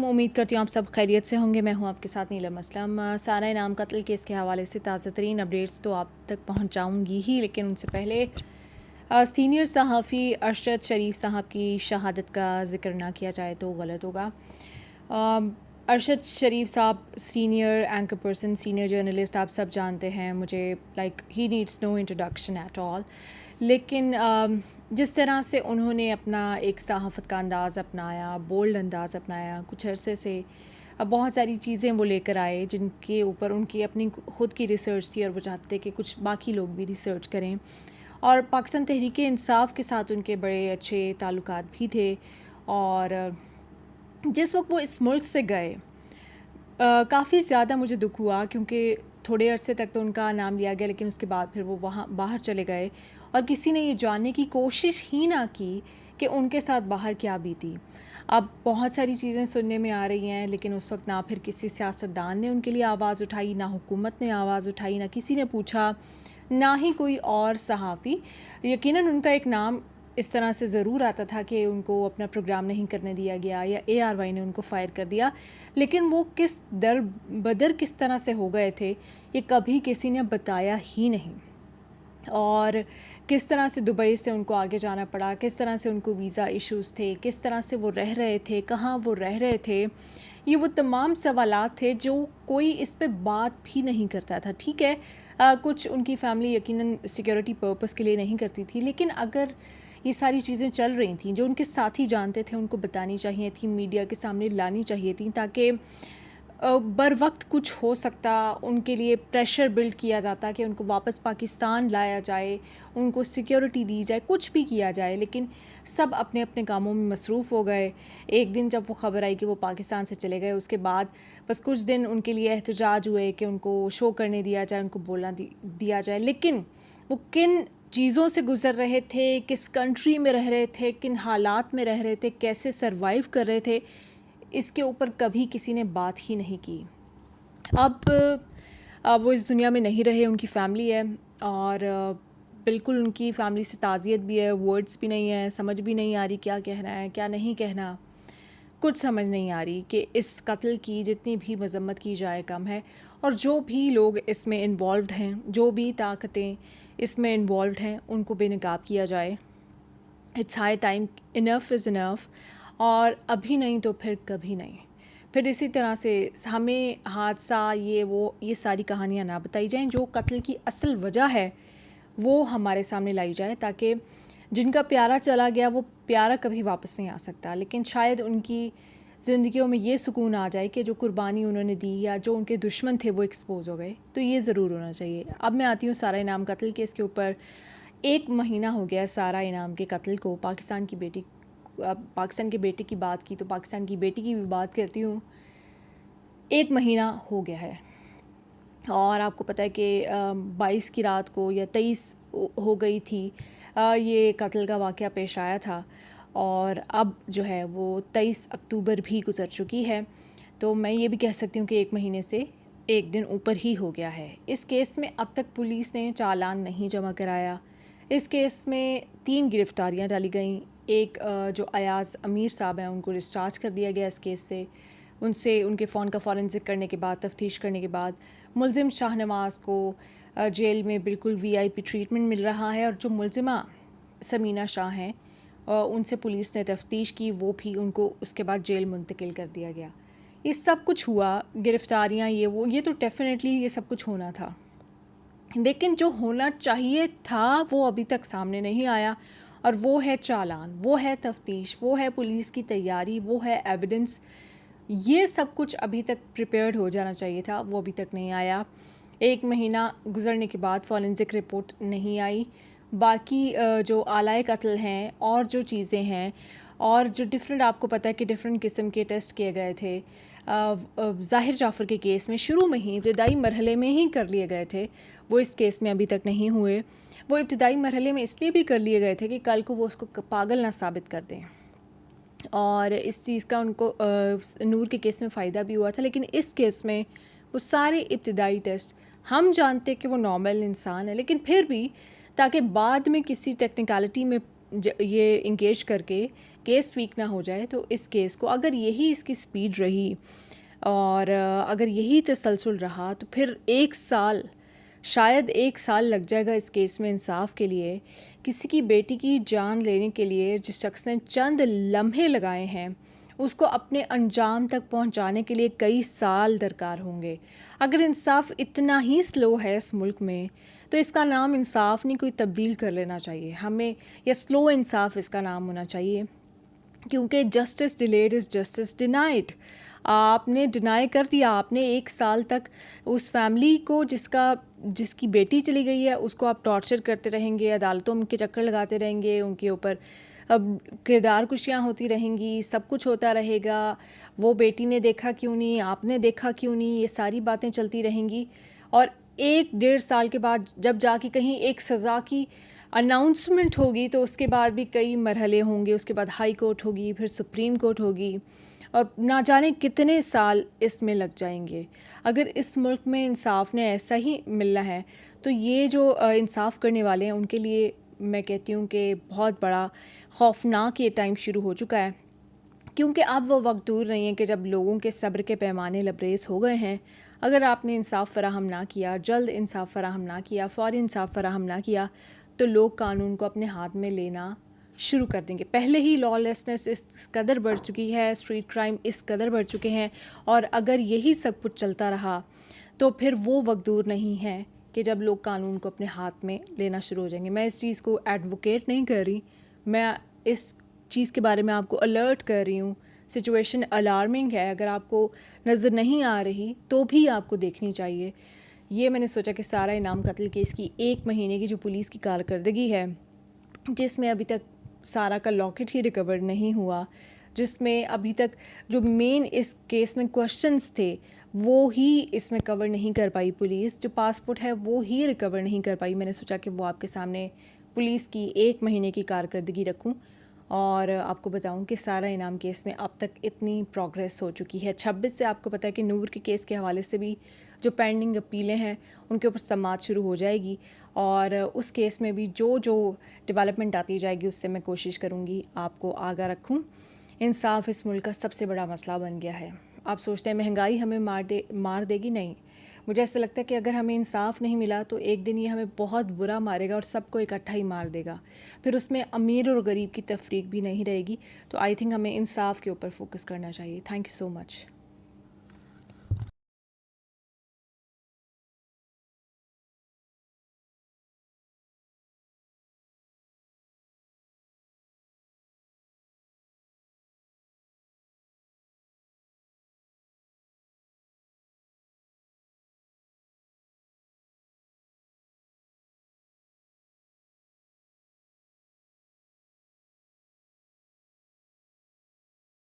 उम्मीद करती हूँ आप सब खैरियत से होंगे। मैं हूँ आपके साथ नीलम असलम। सारा इनाम कत्ल केस के हवाले से ताज़ा तरीन अपडेट्स तो आप तक पहुँचाऊँगी ही, लेकिन उनसे पहले सीनियर सहाफ़ी अरशद शरीफ साहब की शहादत का ज़िक्र ना किया जाए तो गलत होगा। अरशद शरीफ साहब senior anchor person, senior journalist, आप सब जानते हैं मुझे। Like he needs no introduction at all. लेकिन जिस तरह से उन्होंने अपना एक सहाफ़त का अंदाज़ अपनाया, बोल्ड अंदाज़ अपनाया, कुछ अरसे से बहुत सारी चीज़ें वो लेकर आए जिनके ऊपर उनकी अपनी ख़ुद की रिसर्च थी और वो चाहते थे कि कुछ बाकी लोग भी रिसर्च करें। और पाकिस्तान तहरीक इंसाफ के साथ उनके बड़े अच्छे ताल्लुकात भी थे। और जिस वक्त वो इस मुल्क से गए काफ़ी ज़्यादा मुझे दुख हुआ, क्योंकि थोड़े अरसे तक तो उनका नाम लिया गया, लेकिन उसके बाद फिर वो वहाँ बाहर चले गए और किसी ने ये जानने की कोशिश ही ना की कि उनके साथ बाहर क्या बीती। अब बहुत सारी चीज़ें सुनने में आ रही हैं, लेकिन उस वक्त ना फिर किसी सियासतदान ने उनके लिए आवाज़ उठाई, ना हुकूमत ने आवाज़ उठाई, ना किसी ने पूछा, ना ही कोई और सहाफ़ी। यकीनन उनका एक नाम इस तरह से ज़रूर आता था कि उनको अपना प्रोग्राम नहीं करने दिया गया या ARY ने उनको फ़ायर कर दिया, लेकिन वो किस दर बदर किस तरह से हो गए थे ये कभी किसी ने बताया ही नहीं। और किस तरह से दुबई से उनको आगे जाना पड़ा, किस तरह से उनको वीज़ा इश्यूज़ थे, किस तरह से वो रह रहे थे, कहाँ वो रह रहे थे, ये वो तमाम सवालात थे जो कोई इस पे बात भी नहीं करता था। ठीक है, कुछ उनकी फ़ैमिली यकीनन सिक्योरिटी पर्पस के लिए नहीं करती थी, लेकिन अगर ये सारी चीज़ें चल रही थी जो उनके साथी जानते थे, उनको बतानी चाहिए थी, मीडिया के सामने लानी चाहिए थी, ताकि बर वक्त कुछ हो सकता, उनके लिए प्रेशर बिल्ड किया जाता कि उनको वापस पाकिस्तान लाया जाए, उनको सिक्योरिटी दी जाए, कुछ भी किया जाए। लेकिन सब अपने अपने कामों में मसरूफ़ हो गए। एक दिन जब वो ख़बर आई कि वो पाकिस्तान से चले गए, उसके बाद बस कुछ दिन उनके लिए एहतजाज हुए कि उनको शो करने दिया जाए, उनको बोलना दिया जाए। लेकिन वो किन चीज़ों से गुज़र रहे थे, किस कंट्री में रह रहे थे, किन हालात में रह रहे थे, कैसे सर्वाइव कर रहे थे, इसके ऊपर कभी किसी ने बात ही नहीं की। अब वो इस दुनिया में नहीं रहे, उनकी फ़ैमिली है और बिल्कुल उनकी फ़ैमिली से ताज़ियत भी है, वर्ड्स भी नहीं है, समझ भी नहीं आ रही क्या कहना है क्या नहीं कहना, कुछ समझ नहीं आ रही कि इस कत्ल की जितनी भी मज़म्मत की जाए कम है। और जो भी लोग इसमें इन्वॉल्व्ड हैं, जो भी ताकतें इसमें इन्वॉल्व्ड हैं, उनको बेनकाब किया जाए। It's high time, enough is enough. और अभी नहीं तो फिर कभी नहीं। फिर इसी तरह से हमें हादसा ये सारी कहानियाँ ना बताई जाएं। जो कत्ल की असल वजह है वो हमारे सामने लाई जाए, ताकि जिनका प्यारा चला गया वो प्यारा कभी वापस नहीं आ सकता, लेकिन शायद उनकी ज़िंदगियों में ये सुकून आ जाए कि जो कुर्बानी उन्होंने दी या जो उनके दुश्मन थे वो एक्सपोज हो गए। तो ये ज़रूर होना चाहिए। अब मैं आती हूँ सारा इनाम कत्ल केस के ऊपर। 1 महीना हो गया सारा इनाम के कत्ल को। पाकिस्तान के बेटे की बात की तो पाकिस्तान की बेटी की भी बात करती हूँ। 1 महीना हो गया है और आपको पता है कि 22 की रात को या 23 हो गई थी, ये कत्ल का वाक़या पेश आया था और अब जो है वो 23 अक्टूबर भी गुज़र चुकी है। तो मैं ये भी कह सकती हूँ कि 1 महीने से 1 दिन ऊपर ही हो गया है। इस केस में अब तक पुलिस ने चालान नहीं जमा कराया। इस केस में 3 गिरफ़्तारियाँ डाली गईं। एक जो अयाज़ अमीर साहब हैं उनको डिस्चार्ज कर दिया गया इस केस से। उनसे उनके फ़ोन का फ़ॉरेंसिक करने के बाद, तफ्तीश करने के बाद मुलज़िम शाहनवाज़ को जेल में बिल्कुल VIP ट्रीटमेंट मिल रहा है। और जो मुलज़िमा समीना शाह हैं उनसे पुलिस ने तफ्तीश की, वो भी उनको उसके बाद जेल मुंतकिल कर दिया गया। ये सब कुछ हुआ, गिरफ़्तारियाँ ये तो डेफ़िनेटली ये सब कुछ होना था, लेकिन जो होना चाहिए था वो अभी तक सामने नहीं आया। और वो है चालान, वो है तफ्तीश, वो है पुलिस की तैयारी, वो है एविडेंस। ये सब कुछ अभी तक प्रिपेयर्ड हो जाना चाहिए था, वो अभी तक नहीं आया। 1 महीना गुजरने के बाद फॉरेंसिक रिपोर्ट नहीं आई। बाकी जो आलाए कत्ल हैं और जो चीज़ें हैं और जो डिफरेंट, आपको पता है कि डिफरेंट किस्म के टेस्ट किए गए थे ज़ाहिर जाफ़र के केस में, शुरू में ही इब्तदाई मरहले में ही कर लिए गए थे, वो इस केस में अभी तक नहीं हुए। वो इब्तदाई मरहले में इसलिए भी कर लिए गए थे कि कल को वो उसको पागल ना साबित कर दें, और इस चीज़ का उनको नूर के केस में फ़ायदा भी हुआ था। लेकिन इस केस में वो सारे इब्तदाई टेस्ट, हम जानते कि वो नॉर्मल इंसान है, लेकिन फिर भी ताकि बाद में किसी टेक्निकलिटी में ये इंगेज करके केस वीक ना हो जाए, तो इस केस को अगर यही इसकी स्पीड रही और अगर यही तसलसल रहा तो फिर 1 साल, शायद 1 साल लग जाएगा इस केस में इंसाफ के लिए। किसी की बेटी की जान लेने के लिए जिस शख्स ने चंद लम्हे लगाए हैं, उसको अपने अंजाम तक पहुंचाने के लिए कई साल दरकार होंगे। अगर इंसाफ इतना ही स्लो है इस मुल्क में, तो इसका नाम इंसाफ नहीं, कोई तब्दील कर लेना चाहिए हमें, या स्लो इंसाफ इसका नाम होना चाहिए। क्योंकि justice delayed is justice denied. आपने डिनाई कर दिया, आपने 1 साल तक उस फैमिली को जिसकी बेटी चली गई है उसको आप टॉर्चर करते रहेंगे, अदालतों के चक्कर लगाते रहेंगे, उनके ऊपर अब किरदार कुशियाँ होती रहेंगी, सब कुछ होता रहेगा। वो बेटी ने देखा क्यों नहीं, आपने देखा क्यों नहीं, ये सारी बातें चलती रहेंगी। और 1 डेढ़ साल के बाद जब जाके कहीं एक सज़ा की अनाउंसमेंट होगी, तो उसके बाद भी कई मरहले होंगे। उसके बाद हाई कोर्ट होगी, फिर सुप्रीम कोर्ट होगी, और ना जाने कितने साल इसमें लग जाएंगे। अगर इस मुल्क में इंसाफ ने ऐसा ही मिलना है, तो ये जो इंसाफ करने वाले हैं उनके लिए मैं कहती हूँ कि बहुत बड़ा खौफनाक ये टाइम शुरू हो चुका है। क्योंकि अब वो वक्त दूर नहीं है कि जब लोगों के सब्र के पैमाने लबरेज हो गए हैं। अगर आपने इंसाफ फराहम ना किया, जल्द इंसाफ फराहम ना किया, फ़ौरी इंसाफ फराहम ना किया, तो लोग कानून को अपने हाथ में लेना शुरू कर देंगे। पहले ही लॉलेसनेस इस कदर बढ़ चुकी है, स्ट्रीट क्राइम इस कदर बढ़ चुके हैं, और अगर यही सब कुछ चलता रहा तो फिर वो वक्त दूर नहीं है कि जब लोग कानून को अपने हाथ में लेना शुरू हो जाएंगे। मैं इस चीज़ को एडवोकेट नहीं कर रही, मैं इस चीज़ के बारे में आपको अलर्ट कर रही हूँ। सिचुएशन अलार्मिंग है, अगर आपको नज़र नहीं आ रही तो भी आपको देखनी चाहिए। ये मैंने सोचा कि सारा इनाम कत्ल केस की 1 महीने की जो पुलिस की कारकर्दगी है, जिसमें अभी तक सारा का लॉकेट ही रिकवर नहीं हुआ, जिसमें अभी तक जो मेन इस केस में क्वेश्चंस थे वो ही इसमें कवर नहीं कर पाई पुलिस, जो पासपोर्ट है वो ही रिकवर नहीं कर पाई। मैंने सोचा कि वो आपके सामने पुलिस की 1 महीने की कारकर्दगी रखूं और आपको बताऊं कि सारा इनाम केस में अब तक इतनी प्रोग्रेस हो चुकी है। 26 से आपको पता है कि नूर के केस के हवाले से भी जो पेंडिंग अपीलें हैं उनके ऊपर समाअत शुरू हो जाएगी, और उस केस में भी जो जो डेवलपमेंट आती जाएगी उससे मैं कोशिश करूँगी आपको आगाह रखूँ। इंसाफ इस मुल्क का सबसे बड़ा मसला बन गया है। आप सोचते हैं महंगाई हमें मार देगी? नहीं, मुझे ऐसा लगता है कि अगर हमें इंसाफ नहीं मिला तो एक दिन ये हमें बहुत बुरा मारेगा और सबको इकट्ठा ही मार देगा। फिर उसमें अमीर और गरीब की तफरीक भी नहीं रहेगी। तो आई थिंक हमें इंसाफ के ऊपर फोकस करना चाहिए। Thank you so much.